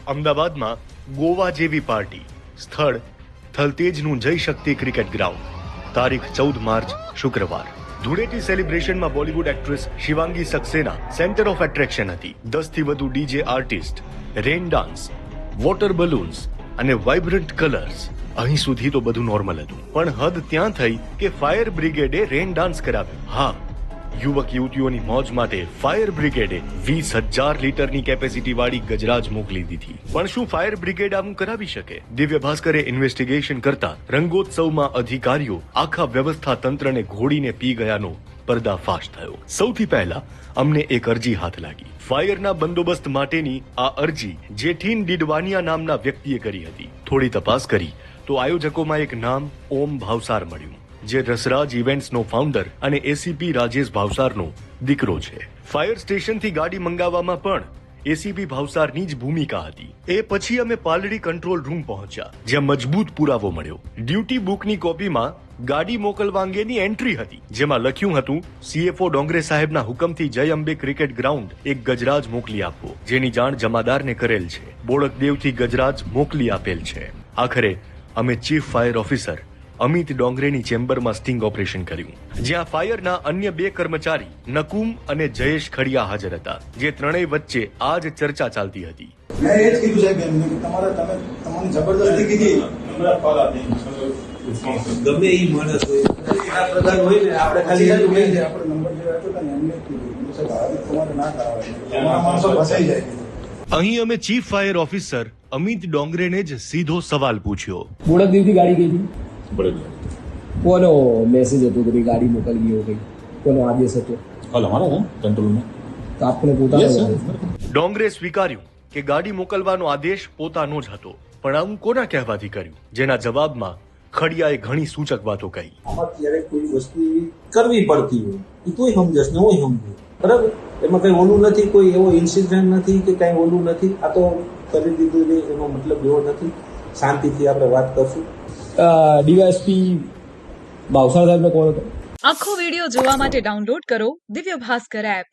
અમદાવાદમાં ગોવા જેવી પાર્ટી, સ્થળ થલતેજનું જય શક્તિ ક્રિકેટ ગ્રાઉન્ડ, તારીખ 14 માર્ચ શુક્રવાર. ધૂળેટી સેલિબ્રેશનમાં Bollywood actress Shivangi Saxena centre of attraction હતી. 10 થી વધુ DJ artist, rain dance, water balloons અને વાઇબ્રન્ટ કલર્સ. અહીં સુધી તો બધું નોર્મલ હતું, પણ હદ ત્યાં થઈ કે ફાયર બ્રિગેડે રેન ડાન્સ કરાવ્યો. હા, યુવક યુવતીઓની મોજ માટે ફાયર બ્રિગેડે 20,000 લીટરની કેપેસિટી વાળી ગજરાજ મોકલી દીધી. પણ શું ફાયર બ્રિગેડ આવું કરાવી શકે? દિવ્ય ભાસ્કરે ઇન્વેસ્ટિગેશન કરતા રંગોત્સવમાં અધિકારીઓ આખા વ્યવસ્થા તંત્રને ઘોડીને પી ગયાનો પર્દાફાશ થયો. સૌથી પહેલા અમને એક અરજી હાથ લાગી. ફાયરના બંદોબસ્ત માટેની આ અરજી જેઠીન ડીડવાનિયા નામના વ્યક્તિએ કરી હતી. થોડી તપાસ કરી તો આયોજકોમાં એક નામ ઓમ ભાવસાર મળ્યું, જે રસરાજ ઇવેન્ટ્સનો ફાઉન્ડર અને એસીપી રાજેશ ભાવસારનો દીકરો છે. ફાયર સ્ટેશનથી ગાડી મંગાવવામાં પણ એસીપી ભાવસારની જ ભૂમિકા હતી. એ પછી અમે પાલડી કંટ્રોલ રૂમ પહોંચ્યા, જ્યાં મજબૂત પુરાવો મળ્યો. ડ્યુટી બુકની કોપીમાં ગાડી મોકલવા અંગેની એન્ટ્રી હતી, જેમાં લખ્યું હતું સીએફઓ ડોંગરે સાહેબના હુકમથી જય અંબે ક્રિકેટ ગ્રાઉન્ડ એક ગજરાજ મોકલી આપવો, જેની જાણ જમાદારને કરેલ છે. બોડકદેવથી ગજરાજ મોકલી આપેલ છે. આખરે અમે ચીફ ફાયર ઓફિસર અમિત ડોંગરેની ચેમ્બરમાં સ્ટિંગ ઓપરેશન કર્યું, જ્યાં ફાયરના અન્ય 2 કર્મચારી નકુમ અને જયેશ ખડિયા હાજર હતા, જે ત્રણેય વચ્ચે આ જ ચર્ચા ચાલતી હતી. મેં એ જ કીધું સાહેબ એમને કે તમને જબરદસ્તી કીધી. ગમે એ માણસ હોય આ પ્રકાર હોય ને આપણે ખાલી આપણે નંબર જે આપ્યો ને એમને કીધું સાહેબ આ તમારે ના કરાવે, તમારા માણસો ફસાઈ જાય. અહીં અમે ચીફ ફાયર ઓફિસર અમિત ડોંગરેને જ સીધો સવાલ પૂછ્યો. બોડકદેવથી ગાડી ગઈ હતી, કોનો મેસેજ હતો કે ગાડી મોકલવી હોય, કોનો આદેશ હતો? અમારા કંટ્રોલમાં તો આપણે પોતાનો. ડોંગરે સ્વીકાર્યું કે ગાડી મોકલવાનો આદેશ પોતાનો જ હતો, પણ આવું કોના કહેવાથી કર્યું? જેના જવાબમાં ખડિયાએ ઘણી સૂચક વાતો કહી. આમાં ક્યારેક કોઈ વસ્તુ એવી કરવી પડતી હોય એ તોય સમજશ ને હોય સમજે, બરાબર? એમાં કઈ ઓલું નથી, કોઈ એવો ઇન્સિડન્ટ નથી કે કઈ ઓલું નથી. આ તો કરી દીધું છે, એનો મતલબ એવો નથી. શાંતિથી આપણે વાત કરશું. ડીવાયએસપી ભાવસાર સાહેબને કોણ હતો? આખો વિડીયો જોવા માટે ડાઉનલોડ કરો દિવ્ય ભાસ્કર એપ.